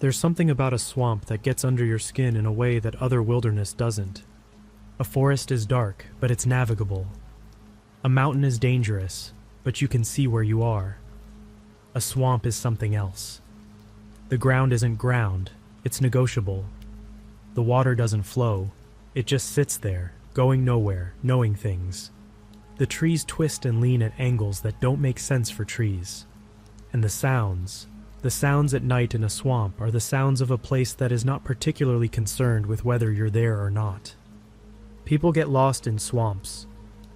There's something about a swamp that gets under your skin in a way that other wilderness doesn't. A forest is dark, but it's navigable. A mountain is dangerous, but you can see where you are. A swamp is something else. The ground isn't ground, it's negotiable. The water doesn't flow, it just sits there, going nowhere, knowing things. The trees twist and lean at angles that don't make sense for trees. And the sounds at night in a swamp are the sounds of a place that is not particularly concerned with whether you're there or not. People get lost in swamps.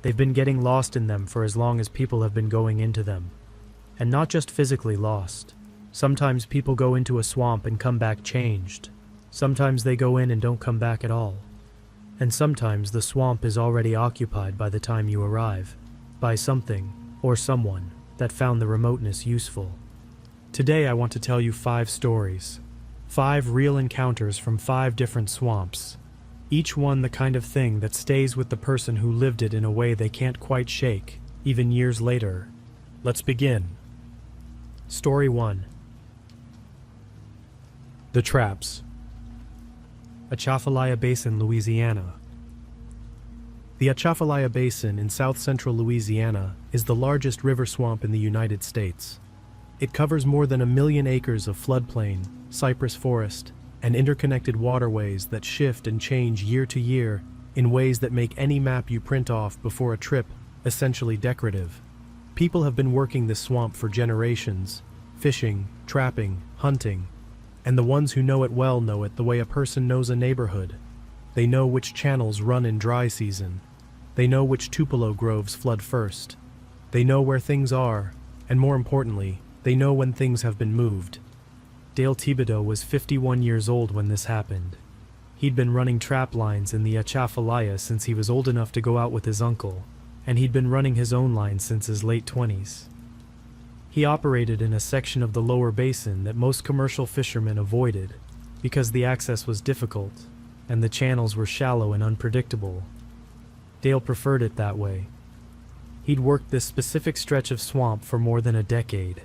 They've been getting lost in them for as long as people have been going into them. And not just physically lost. Sometimes people go into a swamp and come back changed. Sometimes they go in and don't come back at all. And sometimes the swamp is already occupied by the time you arrive, by something or someone that found the remoteness useful. Today I want to tell you 5 stories. 5 real encounters from 5 different swamps. Each one the kind of thing that stays with the person who lived it in a way they can't quite shake, even years later. Let's begin. Story 1. The Traps. Atchafalaya Basin, Louisiana. The Atchafalaya Basin in south-central Louisiana is the largest river swamp in the United States. It covers more than 1 million acres of floodplain, cypress forest, and interconnected waterways that shift and change year to year in ways that make any map you print off before a trip essentially decorative. People have been working this swamp for generations, fishing, trapping, hunting, and the ones who know it well know it the way a person knows a neighborhood. They know which channels run in dry season. They know which tupelo groves flood first. They know where things are, and more importantly, they know when things have been moved. Dale Thibodeau was 51 years old when this happened. He'd been running trap lines in the Atchafalaya since he was old enough to go out with his uncle, and he'd been running his own lines since his late 20s. He operated in a section of the lower basin that most commercial fishermen avoided because the access was difficult and the channels were shallow and unpredictable. Dale preferred it that way. He'd worked this specific stretch of swamp for more than a decade.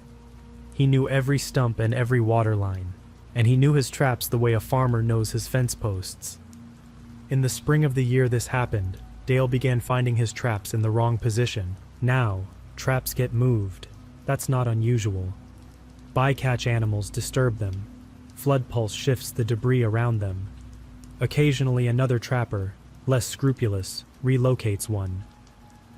He knew every stump and every water line, and he knew his traps the way a farmer knows his fence posts. In the spring of the year this happened, Dale began finding his traps in the wrong position. Now, traps get moved. That's not unusual. Bycatch animals disturb them. Flood pulse shifts the debris around them. Occasionally another trapper, less scrupulous, relocates one.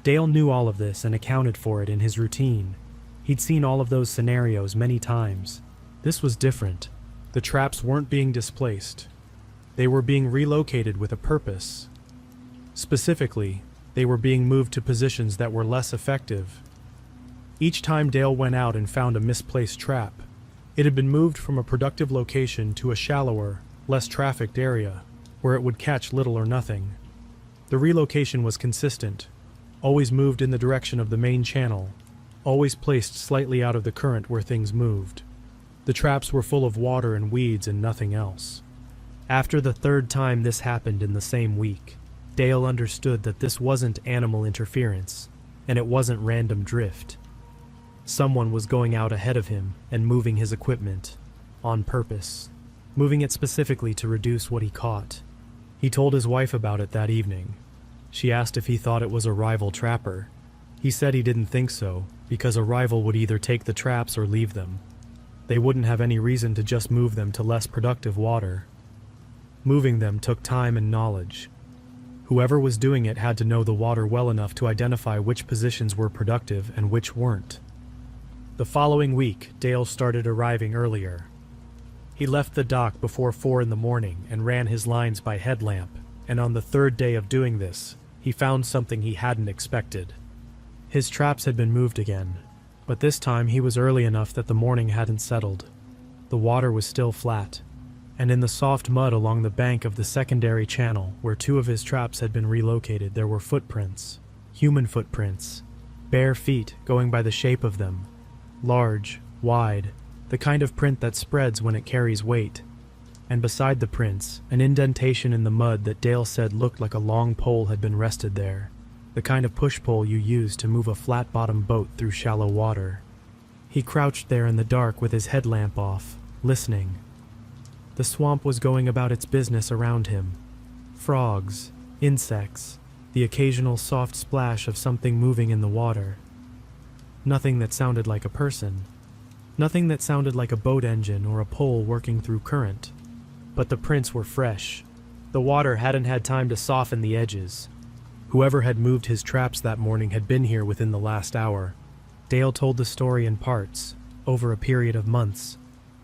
Dale knew all of this and accounted for it in his routine. He'd seen all of those scenarios many times. This was different. The traps weren't being displaced. They were being relocated with a purpose. Specifically, they were being moved to positions that were less effective. Each time Dale went out and found a misplaced trap, it had been moved from a productive location to a shallower, less trafficked area, where it would catch little or nothing. The relocation was consistent, always moved in the direction of the main channel, always placed slightly out of the current where things moved. The traps were full of water and weeds and nothing else. After the 3rd time this happened in the same week, Dale understood that this wasn't animal interference, and it wasn't random drift. Someone was going out ahead of him and moving his equipment, on purpose, moving it specifically to reduce what he caught. He told his wife about it that evening. She asked if he thought it was a rival trapper. He said he didn't think so, because a rival would either take the traps or leave them. They wouldn't have any reason to just move them to less productive water. Moving them took time and knowledge. Whoever was doing it had to know the water well enough to identify which positions were productive and which weren't. The following week, Dale started arriving earlier. He left the dock before 4 in the morning and ran his lines by headlamp, and on the 3rd day of doing this, he found something he hadn't expected. His traps had been moved again, but this time he was early enough that the morning hadn't settled. The water was still flat, and in the soft mud along the bank of the secondary channel where 2 of his traps had been relocated there were footprints, human footprints, bare feet going by the shape of them, large, wide, the kind of print that spreads when it carries weight. And beside the prints, an indentation in the mud that Dale said looked like a long pole had been rested there, the kind of push pole you use to move a flat-bottomed boat through shallow water. He crouched there in the dark with his headlamp off, listening. The swamp was going about its business around him. Frogs, insects, the occasional soft splash of something moving in the water. Nothing that sounded like a person. Nothing that sounded like a boat engine or a pole working through current. But the prints were fresh. The water hadn't had time to soften the edges. Whoever had moved his traps that morning had been here within the last hour. Dale told the story in parts, over a period of months,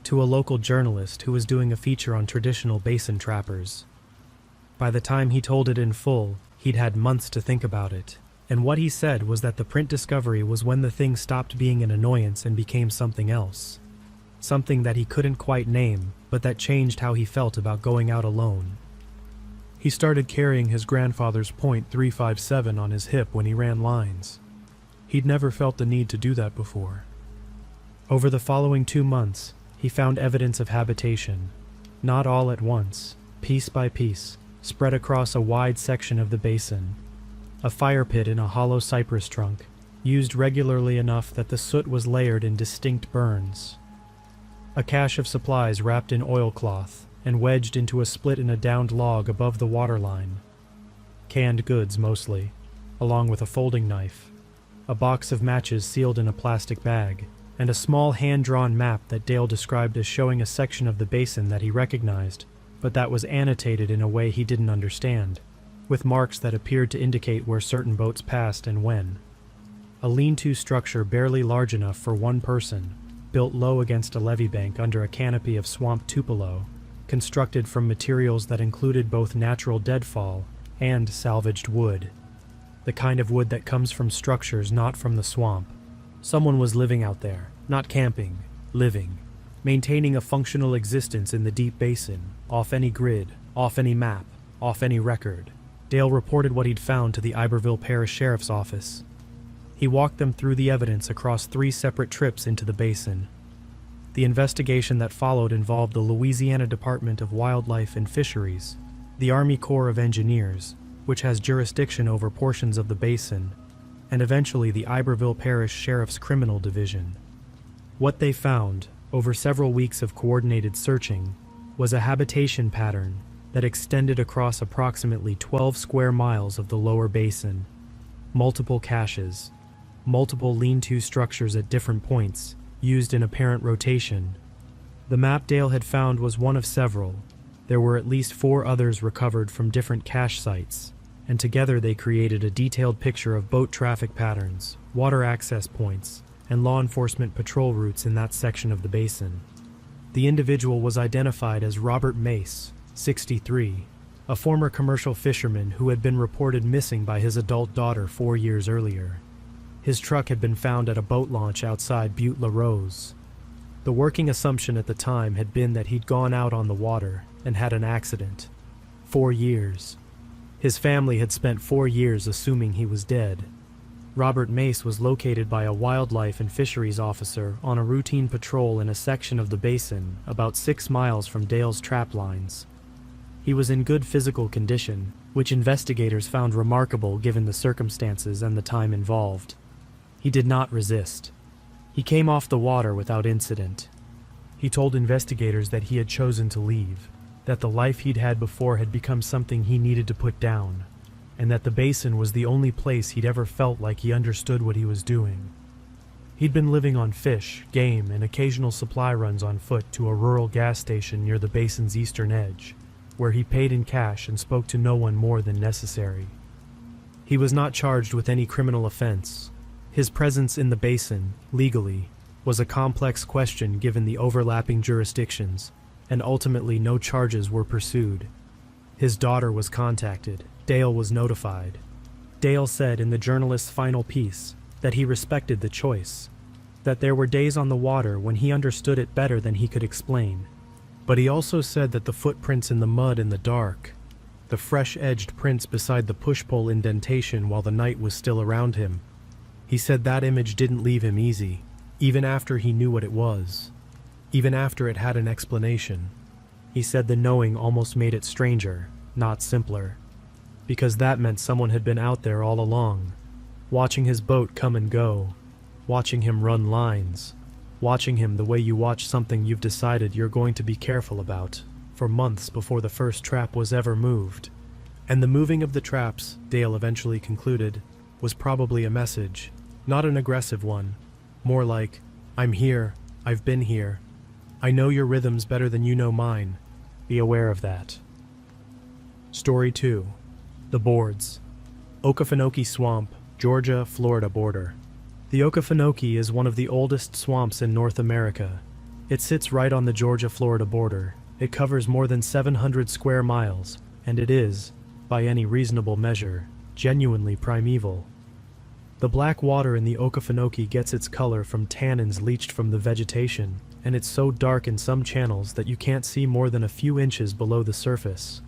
to a local journalist who was doing a feature on traditional basin trappers. By the time he told it in full, he'd had months to think about it, and what he said was that the print discovery was when the thing stopped being an annoyance and became something else. Something that he couldn't quite name, but that changed how he felt about going out alone. He started carrying his grandfather's .357 on his hip when he ran lines. He'd never felt the need to do that before. Over the following 2 months, he found evidence of habitation, not all at once, piece by piece, spread across a wide section of the basin. A fire pit in a hollow cypress trunk, used regularly enough that the soot was layered in distinct burns. A cache of supplies wrapped in oilcloth and wedged into a split in a downed log above the waterline. Canned goods mostly, along with a folding knife, a box of matches sealed in a plastic bag, and a small hand-drawn map that Dale described as showing a section of the basin that he recognized, but that was annotated in a way he didn't understand, with marks that appeared to indicate where certain boats passed and when. A lean-to structure barely large enough for one person, built low against a levee bank under a canopy of swamp tupelo, constructed from materials that included both natural deadfall and salvaged wood. The kind of wood that comes from structures not from the swamp. Someone was living out there, not camping, living, maintaining a functional existence in the deep basin, off any grid, off any map, off any record. Dale reported what he'd found to the Iberville Parish Sheriff's Office. He walked them through the evidence across 3 separate trips into the basin. The investigation that followed involved the Louisiana Department of Wildlife and Fisheries, the Army Corps of Engineers, which has jurisdiction over portions of the basin, and eventually the Iberville Parish Sheriff's Criminal Division. What they found, over several weeks of coordinated searching, was a habitation pattern that extended across approximately 12 square miles of the lower basin. Multiple caches, multiple lean-to structures at different points, used in apparent rotation. The map Dale had found was one of several. There were at least 4 others recovered from different cache sites, and together they created a detailed picture of boat traffic patterns, water access points, and law enforcement patrol routes in that section of the basin. The individual was identified as Robert Mace, 63, a former commercial fisherman who had been reported missing by his adult daughter 4 years earlier. His truck had been found at a boat launch outside Butte La Rose. The working assumption at the time had been that he'd gone out on the water and had an accident. 4 years. His family had spent 4 years assuming he was dead. Robert Mace was located by a wildlife and fisheries officer on a routine patrol in a section of the basin about 6 miles from Dale's trap lines. He was in good physical condition, which investigators found remarkable given the circumstances and the time involved. He did not resist. He came off the water without incident. He told investigators that he had chosen to leave, that the life he'd had before had become something he needed to put down, and that the basin was the only place he'd ever felt like he understood what he was doing. He'd been living on fish, game, and occasional supply runs on foot to a rural gas station near the basin's eastern edge, where he paid in cash and spoke to no one more than necessary. He was not charged with any criminal offense. His presence in the basin, legally, was a complex question given the overlapping jurisdictions, and ultimately no charges were pursued. His daughter was contacted. Dale was notified. Dale said in the journalist's final piece that he respected the choice, that there were days on the water when he understood it better than he could explain. But he also said that the footprints in the mud in the dark, the fresh-edged prints beside the push-pull indentation while the night was still around him, he said that image didn't leave him easy, even after he knew what it was, even after it had an explanation. He said the knowing almost made it stranger, not simpler, because that meant someone had been out there all along, watching his boat come and go, watching him run lines, watching him the way you watch something you've decided you're going to be careful about. for months before the first trap was ever moved. And the moving of the traps, Dale eventually concluded, was probably a message, not an aggressive one, more like, "I'm here, I've been here. I know your rhythms better than you know mine. Be aware of that." Story 2. The Boards. Okefenokee Swamp, Georgia-Florida border. The Okefenokee is one of the oldest swamps in North America. It sits right on the Georgia-Florida border. It covers more than 700 square miles, and it is, by any reasonable measure, genuinely primeval. The black water in the Okefenokee gets its color from tannins leached from the vegetation, and it's so dark in some channels that you can't see more than a few inches below the surface.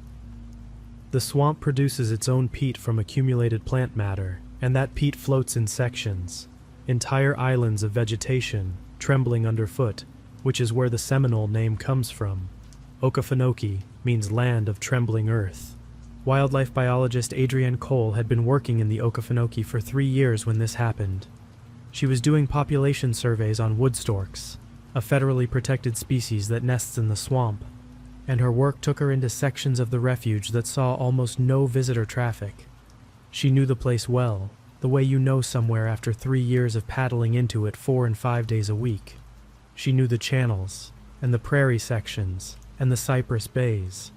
The swamp produces its own peat from accumulated plant matter, and that peat floats in sections, entire islands of vegetation, trembling underfoot, which is where the Seminole name comes from. Okefenokee means land of trembling earth. Wildlife biologist Adrienne Cole had been working in the Okefenokee for 3 years when this happened. She was doing population surveys on wood storks, a federally protected species that nests in the swamp, and her work took her into sections of the refuge that saw almost no visitor traffic. She knew the place well, the way you know somewhere after 3 years of paddling into it 4 and 5 days a week. She knew the channels, and the prairie sections, and the cypress bays.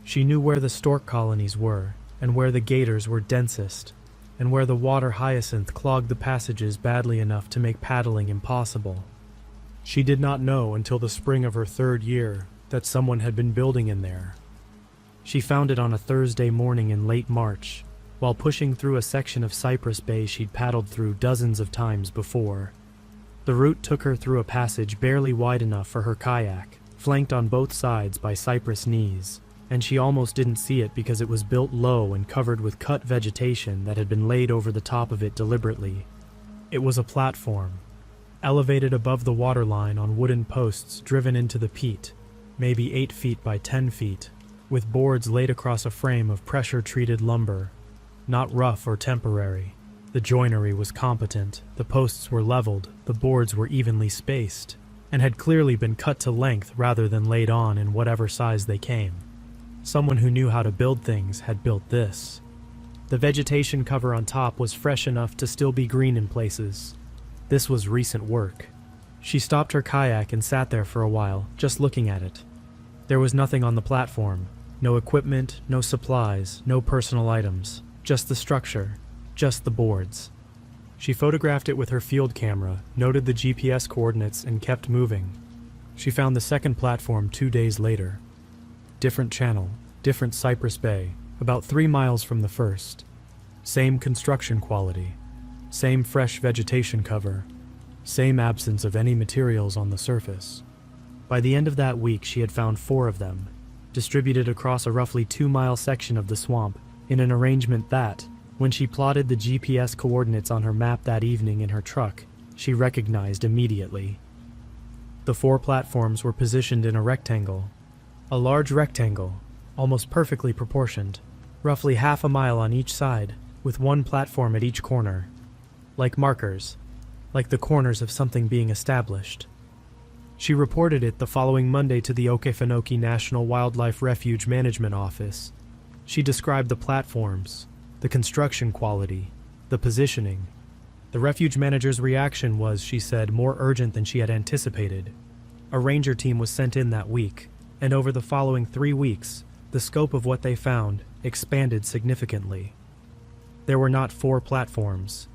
She knew where the stork colonies were, and where the gators were densest, and where the water hyacinth clogged the passages badly enough to make paddling impossible. She did not know until the spring of her 3rd year that someone had been building in there. She found it on a Thursday morning in late March, while pushing through a section of Cypress Bay she'd paddled through dozens of times before. The route took her through a passage barely wide enough for her kayak, flanked on both sides by cypress knees, and she almost didn't see it because it was built low and covered with cut vegetation that had been laid over the top of it deliberately. It was a platform, elevated above the waterline on wooden posts driven into the peat, maybe 8 feet by 10 feet, with boards laid across a frame of pressure-treated lumber. Not rough or temporary. The joinery was competent, the posts were leveled, the boards were evenly spaced, and had clearly been cut to length rather than laid on in whatever size they came. Someone who knew how to build things had built this. The vegetation cover on top was fresh enough to still be green in places. This was recent work. She stopped her kayak and sat there for a while, just looking at it. There was nothing on the platform. No equipment, no supplies, no personal items. Just the structure. Just the boards. She photographed it with her field camera, noted the GPS coordinates, and kept moving. She found the second platform 2 days later. Different channel, different Cypress Bay, about 3 miles from the first. Same construction quality. Same fresh vegetation cover. Same absence of any materials on the surface. By the end of that week, she had found 4 of them, distributed across a roughly 2-mile section of the swamp, in an arrangement that, when she plotted the GPS coordinates on her map that evening in her truck, she recognized immediately. The 4 platforms were positioned in a rectangle. A large rectangle, almost perfectly proportioned, roughly half a mile on each side, with 1 platform at each corner. Like markers, like the corners of something being established. She reported it the following Monday to the Okefenokee National Wildlife Refuge Management Office. She described the platforms, the construction quality, the positioning. The refuge manager's reaction was, she said, more urgent than she had anticipated. A ranger team was sent in that week, and over the following 3 weeks, the scope of what they found expanded significantly. There were not 4 platforms.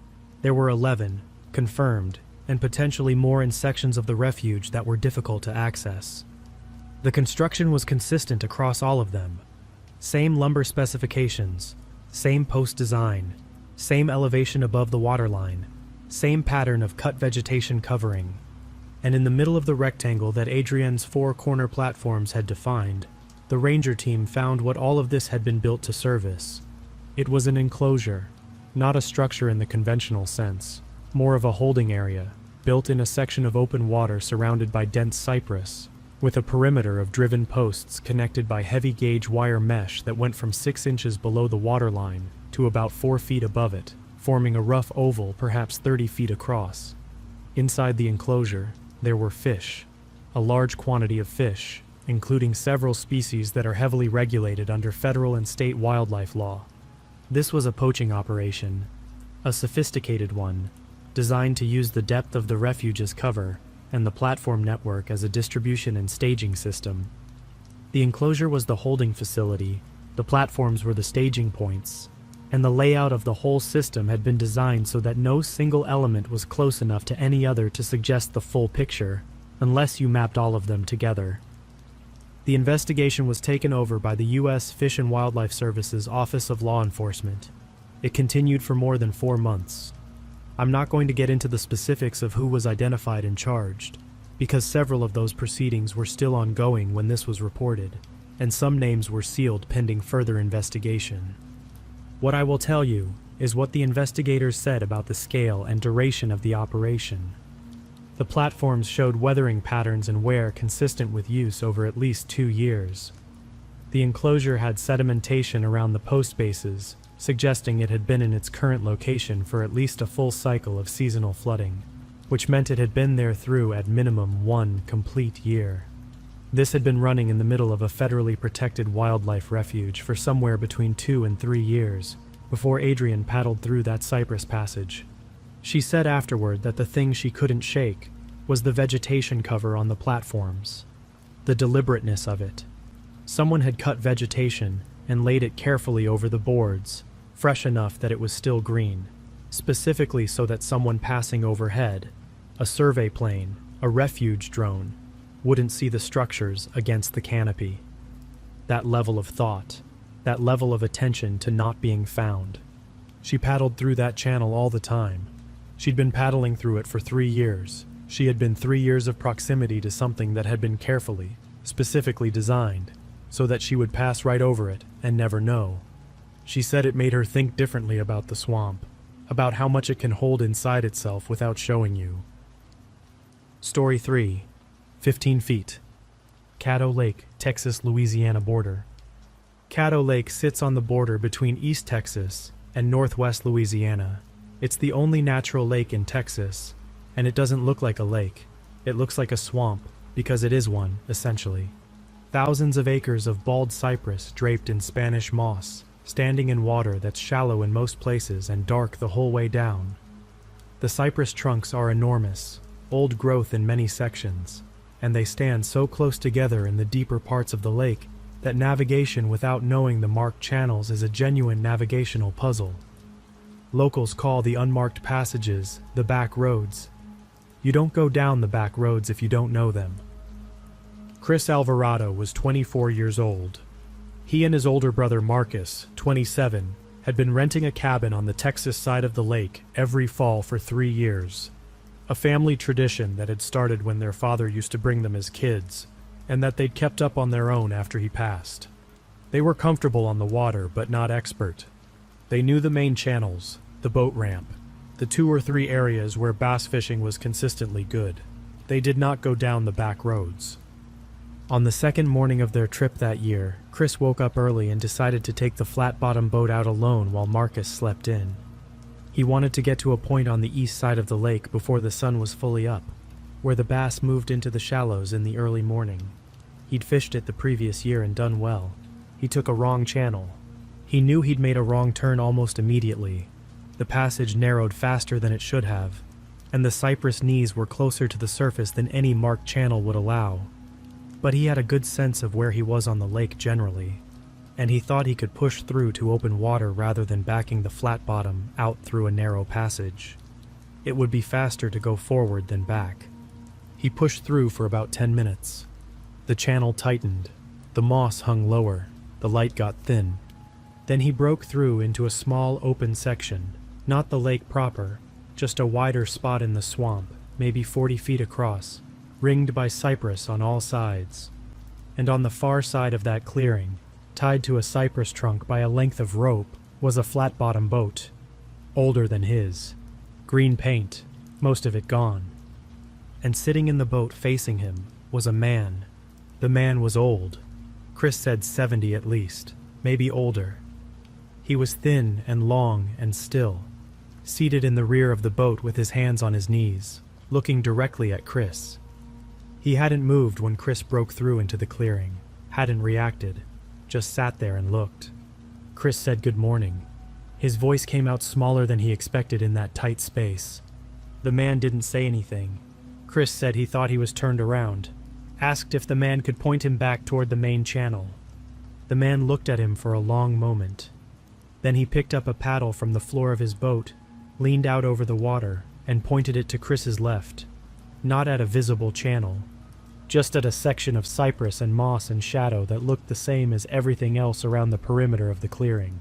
There were 11, confirmed, and potentially more in sections of the refuge that were difficult to access. The construction was consistent across all of them. Same lumber specifications, same post design, same elevation above the waterline, same pattern of cut vegetation covering. And in the middle of the rectangle that Adrienne's 4 corner platforms had defined, the ranger team found what all of this had been built to service. It was an enclosure, not a structure in the conventional sense, more of a holding area, built in a section of open water surrounded by dense cypress, with a perimeter of driven posts connected by heavy gauge wire mesh that went from 6 inches below the waterline to about 4 feet above it, forming a rough oval perhaps 30 feet across. Inside the enclosure, there were fish, a large quantity of fish, including several species that are heavily regulated under federal and state wildlife law. This was a poaching operation, a sophisticated one, designed to use the depth of the refuge as cover and the platform network as a distribution and staging system. The enclosure was the holding facility, the platforms were the staging points, and the layout of the whole system had been designed so that no single element was close enough to any other to suggest the full picture, unless you mapped all of them together. The investigation was taken over by the U.S. Fish and Wildlife Service's Office of Law Enforcement. It continued for more than 4 months. I'm not going to get into the specifics of who was identified and charged, because several of those proceedings were still ongoing when this was reported, and some names were sealed pending further investigation. What I will tell you is what the investigators said about the scale and duration of the operation. The platforms showed weathering patterns and wear consistent with use over at least 2 years. The enclosure had sedimentation around the post bases, suggesting it had been in its current location for at least a full cycle of seasonal flooding, which meant it had been there through at minimum 1 complete year. This had been running in the middle of a federally protected wildlife refuge for somewhere between 2 and 3 years before Adrian paddled through that cypress passage. She said afterward that the thing she couldn't shake was the vegetation cover on the platforms, the deliberateness of it. Someone had cut vegetation and laid it carefully over the boards, fresh enough that it was still green, specifically so that someone passing overhead, a survey plane, a refuge drone, wouldn't see the structures against the canopy. That level of thought, that level of attention to not being found. She paddled through that channel all the time. She'd been paddling through it for 3 years. She had been 3 years of proximity to something that had been carefully, specifically designed, so that she would pass right over it and never know. She said it made her think differently about the swamp, about how much it can hold inside itself without showing you. Story 3. 15 feet. Caddo Lake, Texas-Louisiana border. Caddo Lake sits on the border between East Texas and Northwest Louisiana. It's the only natural lake in Texas, and it doesn't look like a lake. It looks like a swamp, because it is one, essentially. Thousands of acres of bald cypress draped in Spanish moss, standing in water that's shallow in most places and dark the whole way down. The cypress trunks are enormous, old growth in many sections, and they stand so close together in the deeper parts of the lake that navigation without knowing the marked channels is a genuine navigational puzzle. Locals call the unmarked passages the back roads. You don't go down the back roads if you don't know them. Chris Alvarado was 24 years old. He and his older brother Marcus, 27, had been renting a cabin on the Texas side of the lake every fall for 3 years. A family tradition that had started when their father used to bring them as kids, and that they'd kept up on their own after he passed. They were comfortable on the water, but not expert. They knew the main channels, the boat ramp, the 2 or 3 areas where bass fishing was consistently good. They did not go down the back roads. On the second morning of their trip that year, Chris woke up early and decided to take the flat-bottom boat out alone while Marcus slept in. He wanted to get to a point on the east side of the lake before the sun was fully up, where the bass moved into the shallows in the early morning. He'd fished it the previous year and done well. He took a wrong channel. He knew he'd made a wrong turn almost immediately. The passage narrowed faster than it should have, and the cypress knees were closer to the surface than any marked channel would allow. But he had a good sense of where he was on the lake generally, and he thought he could push through to open water rather than backing the flat bottom out through a narrow passage. It would be faster to go forward than back. He pushed through for about 10 minutes. The channel tightened, the moss hung lower, the light got thin. Then he broke through into a small open section, not the lake proper, just a wider spot in the swamp, maybe 40 feet across, ringed by cypress on all sides. And on the far side of that clearing, tied to a cypress trunk by a length of rope, was a flat-bottom boat, older than his, green paint, most of it gone. And sitting in the boat facing him was a man. The man was old. Chris said 70 at least, maybe older. He was thin and long and still, seated in the rear of the boat with his hands on his knees, looking directly at Chris. He hadn't moved when Chris broke through into the clearing, hadn't reacted, just sat there and looked. Chris said good morning. His voice came out smaller than he expected in that tight space. The man didn't say anything. Chris said he thought he was turned around, asked if the man could point him back toward the main channel. The man looked at him for a long moment. Then he picked up a paddle from the floor of his boat, leaned out over the water, and pointed it to Chris's left, not at a visible channel, just at a section of cypress and moss and shadow that looked the same as everything else around the perimeter of the clearing.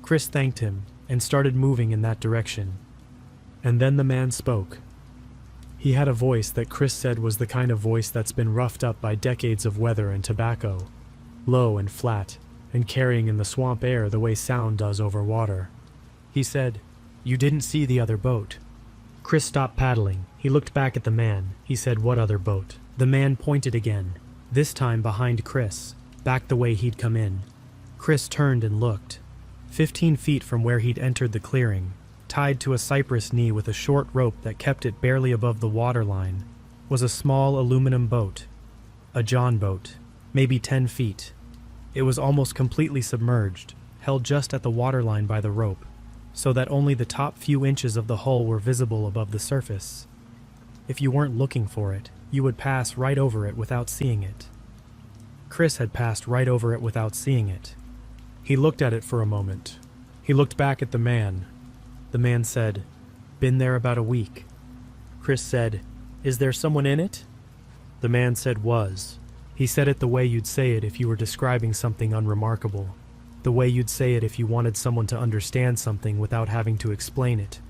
Chris thanked him and started moving in that direction. And then the man spoke. He had a voice that Chris said was the kind of voice that's been roughed up by decades of weather and tobacco, low and flat, and carrying in the swamp air the way sound does over water. He said, "You didn't see the other boat." Chris stopped paddling. He looked back at the man. He said, "What other boat?" The man pointed again, this time behind Chris, back the way he'd come in. Chris turned and looked. 15 feet from where he'd entered the clearing, tied to a cypress knee with a short rope that kept it barely above the waterline, was a small aluminum boat. A John boat, maybe 10 feet. It was almost completely submerged, held just at the waterline by the rope, so that only the top few inches of the hull were visible above the surface. If you weren't looking for it, you would pass right over it without seeing it. Chris had passed right over it without seeing it. He looked at it for a moment. He looked back at the man. The man said, "Been there about a week." Chris said, "Is there someone in it?" The man said was. He said it the way you'd say it if you were describing something unremarkable, the way you'd say it if you wanted someone to understand something without having to explain it.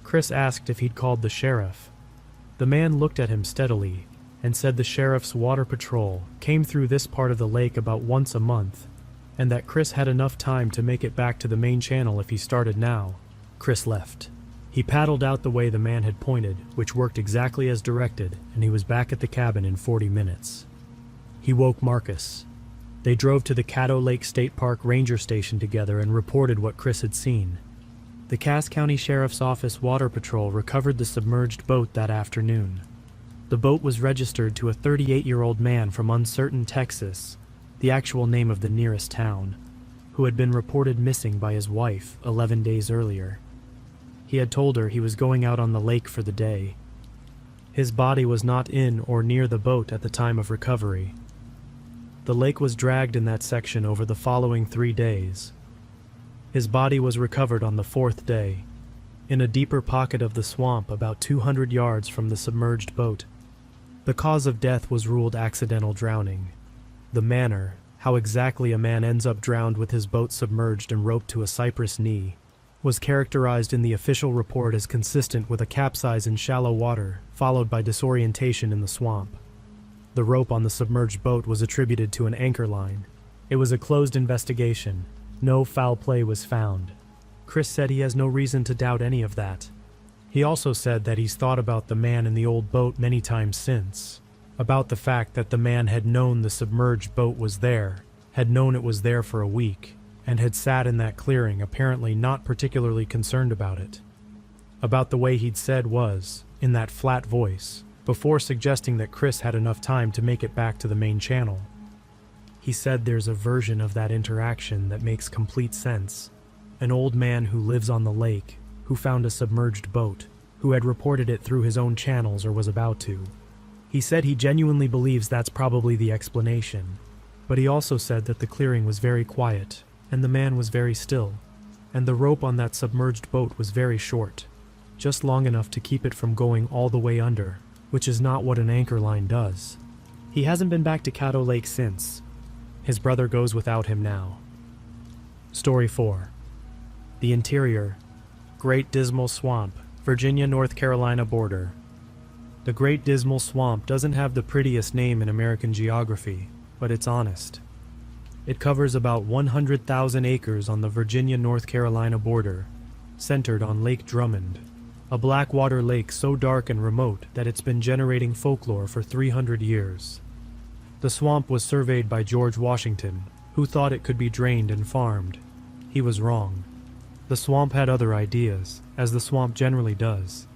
Chris asked if he'd called the sheriff. The man looked at him steadily and said the sheriff's water patrol came through this part of the lake about once a month, and that Chris had enough time to make it back to the main channel if he started now. Chris left. He paddled out the way the man had pointed, which worked exactly as directed, and he was back at the cabin in 40 minutes. He woke Marcus. They drove to the Caddo Lake State Park Ranger Station together and reported what Chris had seen. The Cass County Sheriff's Office Water Patrol recovered the submerged boat that afternoon. The boat was registered to a 38-year-old man from Uncertain, Texas, the actual name of the nearest town, who had been reported missing by his wife 11 days earlier. He had told her he was going out on the lake for the day. His body was not in or near the boat at the time of recovery. The lake was dragged in that section over the following 3 days. His body was recovered on the 4th day, in a deeper pocket of the swamp about 200 yards from the submerged boat. The cause of death was ruled accidental drowning. The manner, how exactly a man ends up drowned with his boat submerged and roped to a cypress knee, was characterized in the official report as consistent with a capsize in shallow water, followed by disorientation in the swamp. The rope on the submerged boat was attributed to an anchor line. It was a closed investigation. No foul play was found. Chris said he has no reason to doubt any of that. He also said that he's thought about the man in the old boat many times since, about the fact that the man had known the submerged boat was there, had known it was there for a week, and had sat in that clearing apparently not particularly concerned about it. About the way he'd said was, in that flat voice, before suggesting that Chris had enough time to make it back to the main channel. He said there's a version of that interaction that makes complete sense. An old man who lives on the lake, who found a submerged boat, who had reported it through his own channels or was about to. He said he genuinely believes that's probably the explanation, but he also said that the clearing was very quiet, and the man was very still, and the rope on that submerged boat was very short, just long enough to keep it from going all the way under, which is not what an anchor line does. He hasn't been back to Caddo Lake since. His brother goes without him now. Story 4. The Interior. Great Dismal Swamp, Virginia-North Carolina border. The Great Dismal Swamp doesn't have the prettiest name in American geography, but it's honest. It covers about 100,000 acres on the Virginia-North Carolina border, centered on Lake Drummond, a blackwater lake so dark and remote that it's been generating folklore for 300 years. The swamp was surveyed by George Washington, who thought it could be drained and farmed. He was wrong. The swamp had other ideas, as the swamp generally does.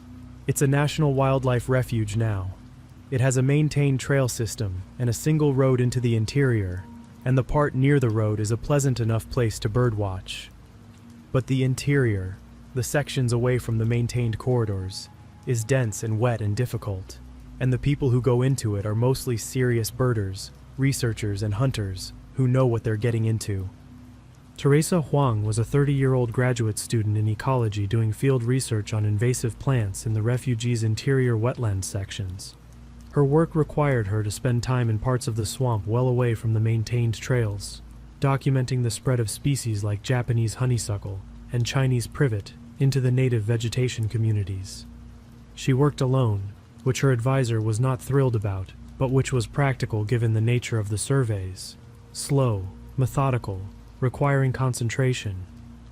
It's a national wildlife refuge now. It has a maintained trail system and a single road into the interior, and the part near the road is a pleasant enough place to birdwatch. But the interior, the sections away from the maintained corridors, is dense and wet and difficult, and the people who go into it are mostly serious birders, researchers, and hunters who know what they're getting into. Teresa Huang was a 30-year-old graduate student in ecology doing field research on invasive plants in the refugees' interior wetland sections. Her work required her to spend time in parts of the swamp well away from the maintained trails, documenting the spread of species like Japanese honeysuckle and Chinese privet into the native vegetation communities. She worked alone, which her advisor was not thrilled about, but which was practical given the nature of the surveys. Slow, methodical, requiring concentration.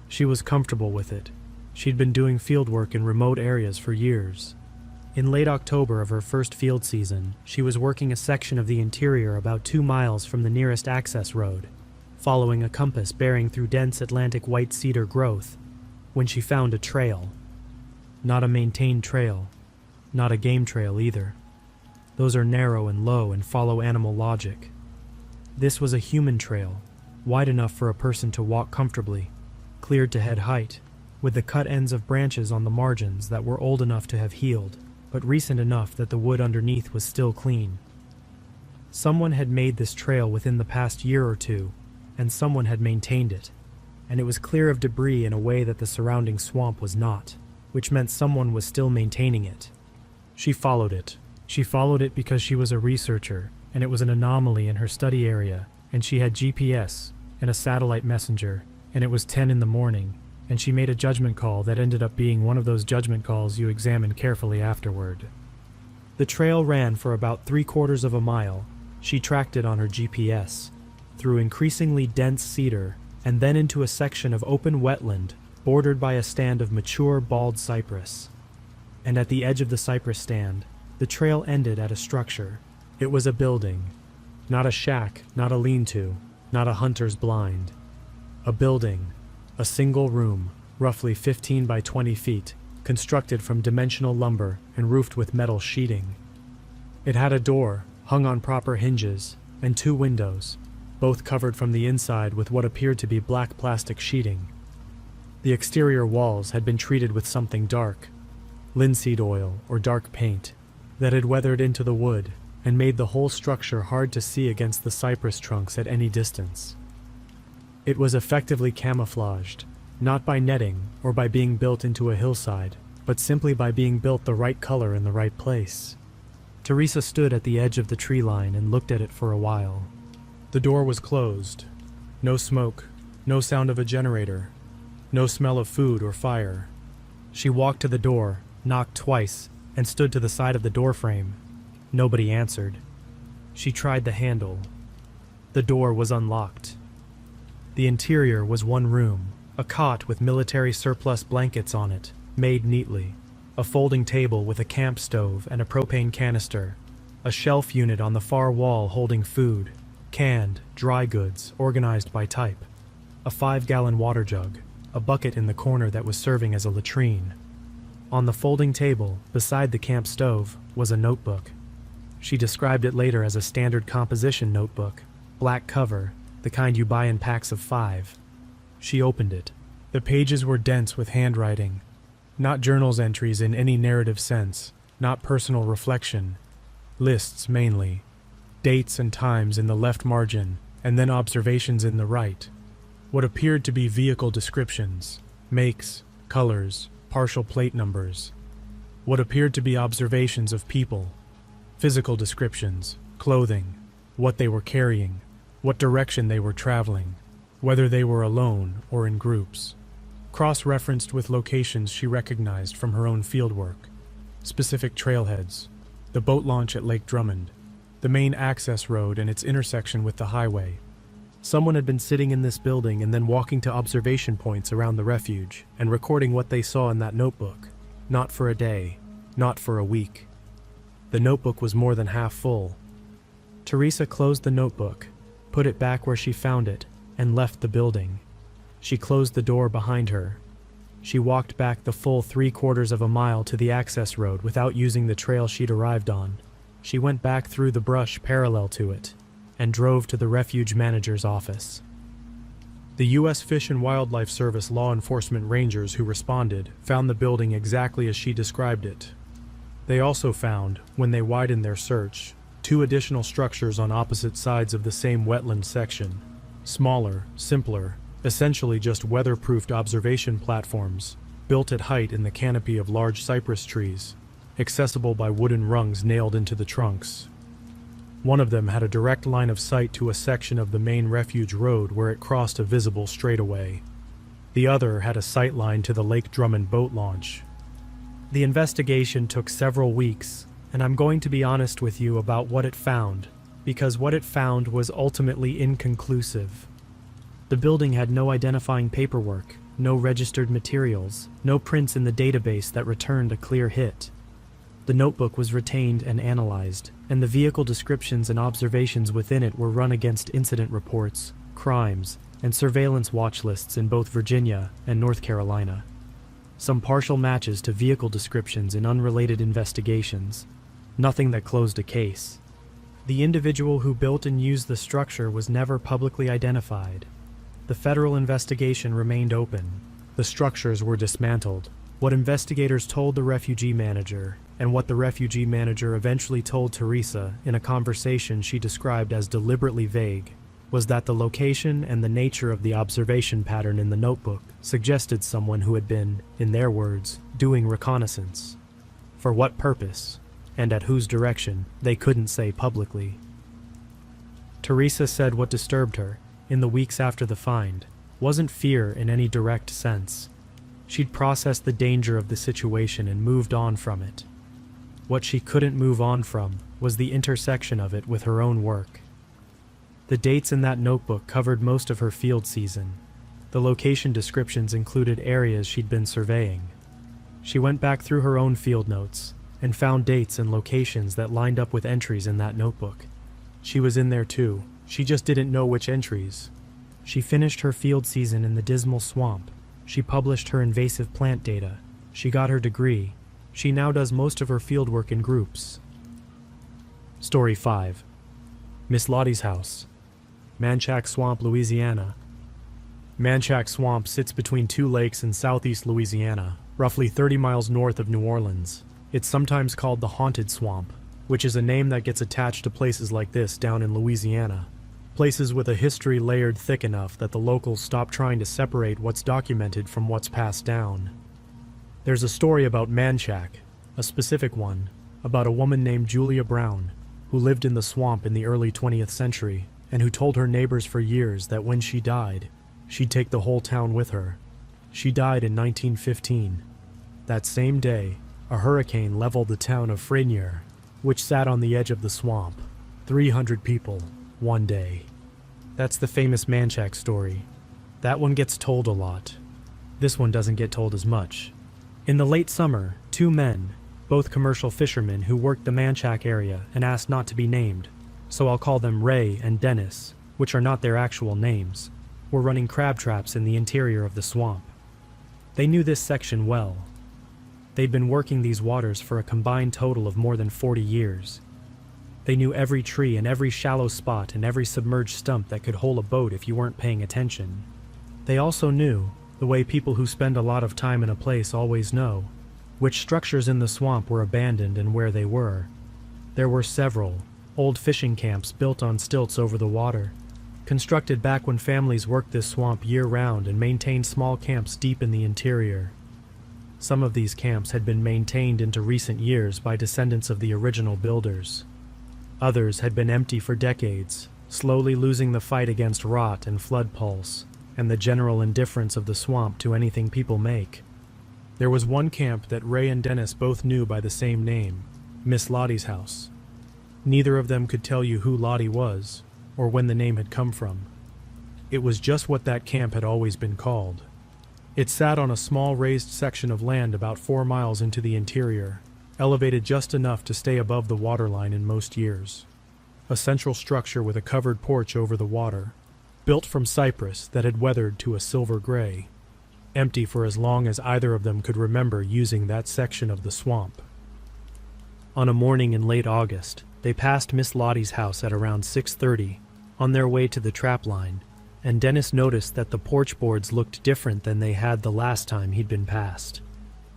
She was comfortable with it. She'd been doing fieldwork in remote areas for years. In late October of her first field season, she was working a section of the interior about 2 miles from the nearest access road, following a compass bearing through dense Atlantic white cedar growth, when she found a trail. Not a maintained trail, not a game trail either. Those are narrow and low and follow animal logic. This was a human trail, wide enough for a person to walk comfortably, cleared to head height, with the cut ends of branches on the margins that were old enough to have healed, but recent enough that the wood underneath was still clean. Someone had made this trail within the past year or two, and someone had maintained it, and it was clear of debris in a way that the surrounding swamp was not, which meant someone was still maintaining it. She followed it. She followed it because she was a researcher, and it was an anomaly in her study area, and she had GPS and a satellite messenger, and it was 10 in the morning, and she made a judgment call that ended up being one of those judgment calls you examine carefully afterward. The trail ran for about 3/4 of a mile. She tracked it on her GPS, through increasingly dense cedar, and then into a section of open wetland bordered by a stand of mature bald cypress. And at the edge of the cypress stand, the trail ended at a structure. It was a building. Not a shack, not a lean-to, not a hunter's blind. A building, a single room, roughly 15 by 20 feet, constructed from dimensional lumber and roofed with metal sheeting. It had a door, hung on proper hinges, and 2 windows, both covered from the inside with what appeared to be black plastic sheeting. The exterior walls had been treated with something dark, linseed oil or dark paint, that had weathered into the wood and made the whole structure hard to see against the cypress trunks at any distance. It was effectively camouflaged, not by netting or by being built into a hillside, but simply by being built the right color in the right place. Teresa stood at the edge of the tree line and looked at it for a while. The door was closed. No smoke, no sound of a generator, no smell of food or fire. She walked to the door, knocked twice, and stood to the side of the doorframe. Nobody answered. She tried the handle. The door was unlocked. The interior was one room, a cot with military surplus blankets on it, made neatly, a folding table with a camp stove and a propane canister, a shelf unit on the far wall holding food, canned, dry goods organized by type, a 5-gallon water jug, a bucket in the corner that was serving as a latrine. On the folding table, beside the camp stove, was a notebook. She described it later as a standard composition notebook, black cover, the kind you buy in packs of 5. She opened it. The pages were dense with handwriting, not journals entries in any narrative sense, not personal reflection, lists mainly, dates and times in the left margin, and then observations in the right. What appeared to be vehicle descriptions, makes, colors, partial plate numbers. What appeared to be observations of people, physical descriptions, clothing, what they were carrying, what direction they were traveling, whether they were alone or in groups. Cross-referenced with locations she recognized from her own fieldwork, specific trailheads, the boat launch at Lake Drummond, the main access road and its intersection with the highway. Someone had been sitting in this building and then walking to observation points around the refuge and recording what they saw in that notebook. Not for a day, not for a week. The notebook was more than half full. Teresa closed the notebook, put it back where she found it, and left the building. She closed the door behind her. She walked back the full 3/4 of a mile to the access road without using the trail she'd arrived on. She went back through the brush parallel to it and drove to the refuge manager's office. The U.S. Fish and Wildlife Service law enforcement rangers who responded found the building exactly as she described it. They also found, when they widened their search, 2 additional structures on opposite sides of the same wetland section. Smaller, simpler, essentially just weatherproofed observation platforms, built at height in the canopy of large cypress trees, accessible by wooden rungs nailed into the trunks. One of them had a direct line of sight to a section of the main refuge road where it crossed a visible straightaway. The other had a sight line to the Lake Drummond boat launch. The investigation took several weeks, and I'm going to be honest with you about what it found, because what it found was ultimately inconclusive. The building had no identifying paperwork, no registered materials, no prints in the database that returned a clear hit. The notebook was retained and analyzed, and the vehicle descriptions and observations within it were run against incident reports, crimes, and surveillance watch lists in both Virginia and North Carolina. Some partial matches to vehicle descriptions in unrelated investigations. Nothing that closed a case. The individual who built and used the structure was never publicly identified. The federal investigation remained open. The structures were dismantled. What investigators told the refugee manager, and what the refugee manager eventually told Teresa in a conversation she described as deliberately vague, was that the location and the nature of the observation pattern in the notebook suggested someone who had been, in their words, doing reconnaissance. For what purpose, and at whose direction, they couldn't say publicly. Teresa said what disturbed her, in the weeks after the find, wasn't fear in any direct sense. She'd processed the danger of the situation and moved on from it. What she couldn't move on from was the intersection of it with her own work. The dates in that notebook covered most of her field season. The location descriptions included areas she'd been surveying. She went back through her own field notes and found dates and locations that lined up with entries in that notebook. She was in there too. She just didn't know which entries. She finished her field season in the Dismal Swamp. She published her invasive plant data. She got her degree. She now does most of her fieldwork in groups. Story 5. Miss Lottie's House. Manchac Swamp, Louisiana. Manchac Swamp sits between 2 lakes in southeast Louisiana, roughly 30 miles north of New Orleans. It's sometimes called the Haunted Swamp, which is a name that gets attached to places like this down in Louisiana. Places with a history layered thick enough that the locals stop trying to separate what's documented from what's passed down. There's a story about Manchac, a specific one, about a woman named Julia Brown, who lived in the swamp in the early 20th century, and who told her neighbors for years that when she died, she'd take the whole town with her. She died in 1915. That same day, a hurricane leveled the town of Frenier, which sat on the edge of the swamp. 300 people, one day. That's the famous Manchac story. That one gets told a lot. This one doesn't get told as much. In the late summer, 2 men, both commercial fishermen who worked the Manchac area and asked not to be named, so I'll call them Ray and Dennis, which are not their actual names, were running crab traps in the interior of the swamp. They knew this section well. They'd been working these waters for a combined total of more than 40 years. They knew every tree and every shallow spot and every submerged stump that could hold a boat if you weren't paying attention. They also knew, the way people who spend a lot of time in a place always know, which structures in the swamp were abandoned and where they were. There were several old fishing camps built on stilts over the water, constructed back when families worked this swamp year-round and maintained small camps deep in the interior. Some of these camps had been maintained into recent years by descendants of the original builders. Others had been empty for decades, slowly losing the fight against rot and flood pulse, and the general indifference of the swamp to anything people make. There was one camp that Ray and Dennis both knew by the same name, Miss Lottie's House. Neither of them could tell you who Lottie was, or when the name had come from. It was just what that camp had always been called. It sat on a small raised section of land about 4 miles into the interior, elevated just enough to stay above the waterline in most years. A central structure with a covered porch over the water, built from cypress that had weathered to a silver gray, empty for as long as either of them could remember using that section of the swamp. On a morning in late August, They passed Miss Lottie's house at around 6:30, on their way to the trap line, and Dennis noticed that the porch boards looked different than they had the last time he'd been past.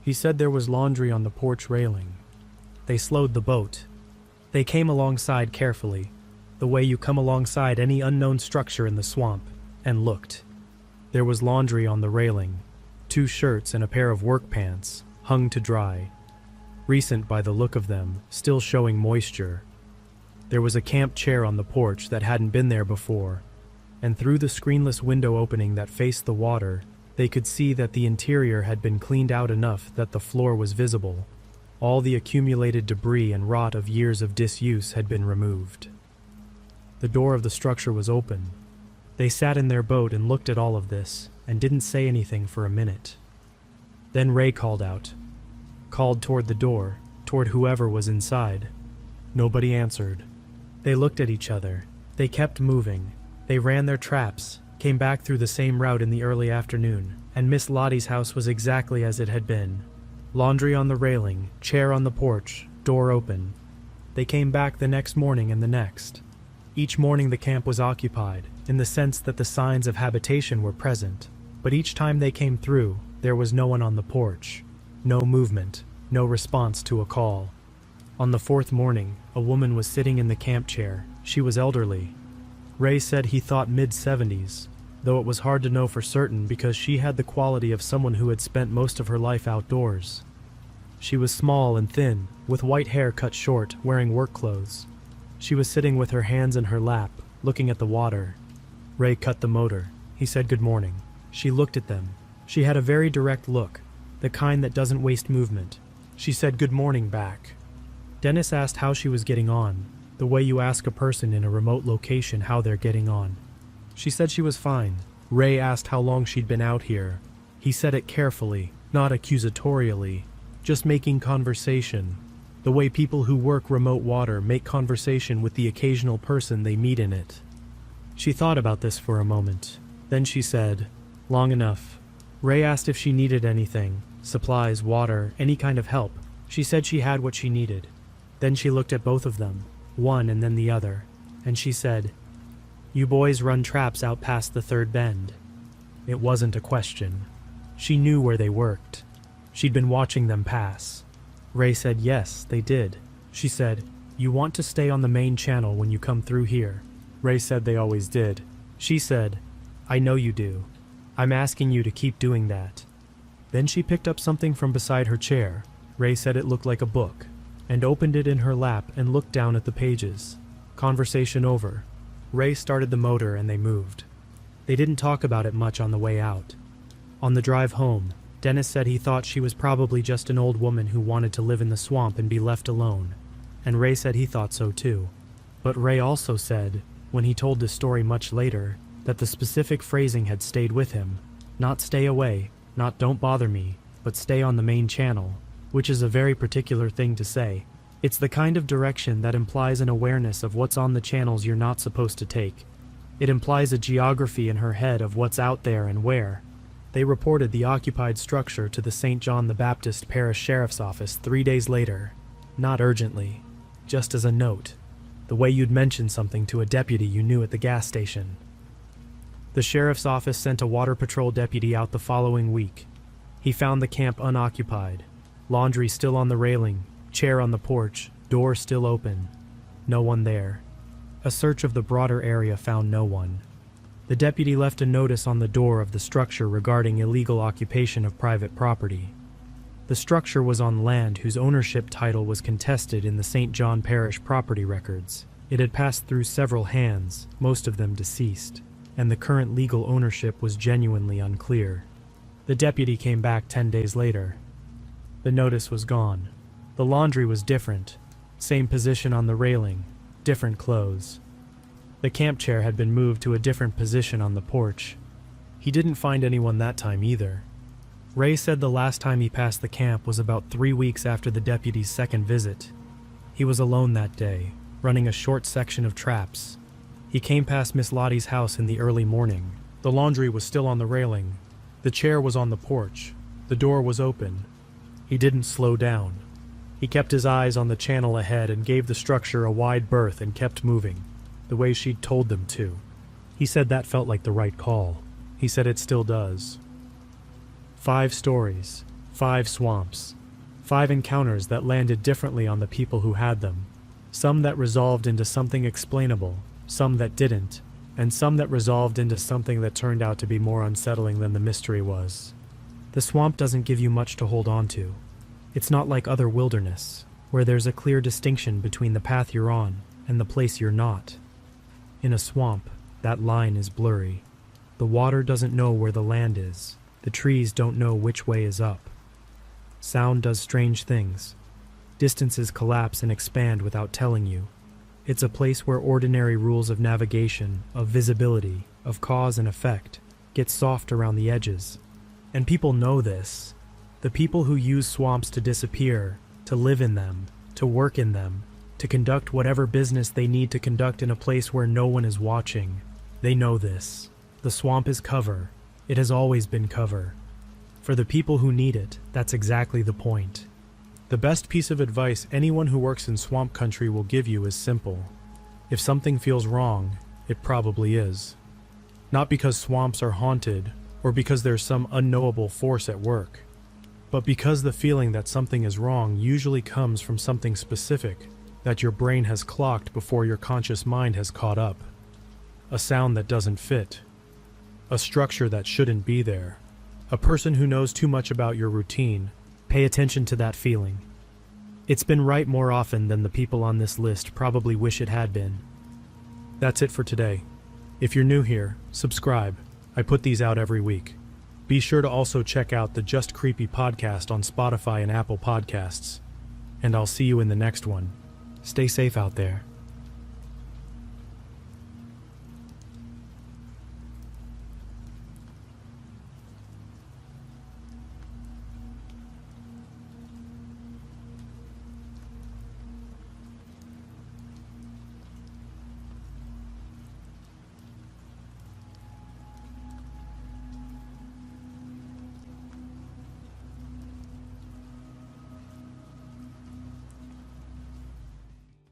He said there was laundry on the porch railing. They slowed the boat. They came alongside carefully, the way you come alongside any unknown structure in the swamp, and looked. There was laundry on the railing, 2 shirts and a pair of work pants, hung to dry. Recent by the look of them, still showing moisture. There was a camp chair on the porch that hadn't been there before, and through the screenless window opening that faced the water, they could see that the interior had been cleaned out enough that the floor was visible. All the accumulated debris and rot of years of disuse had been removed. The door of the structure was open. They sat in their boat and looked at all of this, and didn't say anything for a minute. Then Ray called out. Called toward the door, toward whoever was inside. Nobody answered. They looked at each other. They kept moving. They ran their traps, came back through the same route in the early afternoon, and Miss Lottie's house was exactly as it had been. Laundry on the railing, chair on the porch, door open. They came back the next morning and the next. Each morning the camp was occupied, in the sense that the signs of habitation were present, but each time they came through, there was no one on the porch. No movement, no response to a call. On the 4th morning, a woman was sitting in the camp chair. She was elderly. Ray said he thought mid-70s, though it was hard to know for certain because she had the quality of someone who had spent most of her life outdoors. She was small and thin, with white hair cut short, wearing work clothes. She was sitting with her hands in her lap, looking at the water. Ray cut the motor. He said good morning. She looked at them. She had a very direct look, the kind that doesn't waste movement. She said good morning back. Dennis asked how she was getting on, the way you ask a person in a remote location how they're getting on. She said she was fine. Ray asked how long she'd been out here. He said it carefully, not accusatorially, just making conversation, the way people who work remote water make conversation with the occasional person they meet in it. She thought about this for a moment. Then she said, long enough. Ray asked if she needed anything, supplies, water, any kind of help. She said she had what she needed. Then she looked at both of them, one and then the other, and she said, you boys run traps out past the 3rd bend. It wasn't a question. She knew where they worked. She'd been watching them pass. Ray said yes, they did. She said, you want to stay on the main channel when you come through here. Ray said they always did. She said, I know you do. I'm asking you to keep doing that. Then she picked up something from beside her chair. Ray said it looked like a book, and opened it in her lap and looked down at the pages. Conversation over. Ray started the motor and they moved. They didn't talk about it much on the way out. On the drive home, Dennis said he thought she was probably just an old woman who wanted to live in the swamp and be left alone, and Ray said he thought so too. But Ray also said, when he told this story much later, that the specific phrasing had stayed with him. Not stay away, not don't bother me, but stay on the main channel, which is a very particular thing to say. It's the kind of direction that implies an awareness of what's on the channels you're not supposed to take. It implies a geography in her head of what's out there and where. They reported the occupied structure to the St. John the Baptist Parish Sheriff's Office 3 days later. Not urgently, just as a note, the way you'd mention something to a deputy you knew at the gas station. The sheriff's office sent a water patrol deputy out the following week. He found the camp unoccupied, laundry still on the railing, chair on the porch, door still open. No one there. A search of the broader area found no one. The deputy left a notice on the door of the structure regarding illegal occupation of private property. The structure was on land whose ownership title was contested in the St. John Parish property records. It had passed through several hands, most of them deceased, and the current legal ownership was genuinely unclear. The deputy came back 10 days later. The notice was gone. The laundry was different. Same position on the railing, different clothes. The camp chair had been moved to a different position on the porch. He didn't find anyone that time either. Ray said the last time he passed the camp was about 3 weeks after the deputy's second visit. He was alone that day, running a short section of traps. He came past Miss Lottie's house in the early morning. The laundry was still on the railing. The chair was on the porch. The door was open. He didn't slow down. He kept his eyes on the channel ahead and gave the structure a wide berth and kept moving, the way she'd told them to. He said that felt like the right call. He said it still does. 5 stories, 5 swamps, 5 encounters that landed differently on the people who had them. Some that resolved into something explainable, some that didn't, and some that resolved into something that turned out to be more unsettling than the mystery was. The swamp doesn't give you much to hold on to. It's not like other wilderness, where there's a clear distinction between the path you're on and the place you're not. In a swamp, that line is blurry. The water doesn't know where the land is. The trees don't know which way is up. Sound does strange things. Distances collapse and expand without telling you. It's a place where ordinary rules of navigation, of visibility, of cause and effect get soft around the edges. And people know this. The people who use swamps to disappear, to live in them, to work in them, to conduct whatever business they need to conduct in a place where no one is watching. They know this. The swamp is cover. It has always been cover. For the people who need it, that's exactly the point. The best piece of advice anyone who works in swamp country will give you is simple. If something feels wrong, it probably is. Not because swamps are haunted, or because there's some unknowable force at work, but because the feeling that something is wrong usually comes from something specific that your brain has clocked before your conscious mind has caught up. A sound that doesn't fit. A structure that shouldn't be there. A person who knows too much about your routine. Pay attention to that feeling. It's been right more often than the people on this list probably wish it had been. That's it for today. If you're new here, subscribe. I put these out every week. Be sure to also check out the Just Creepy podcast on Spotify and Apple Podcasts. And I'll see you in the next one. Stay safe out there.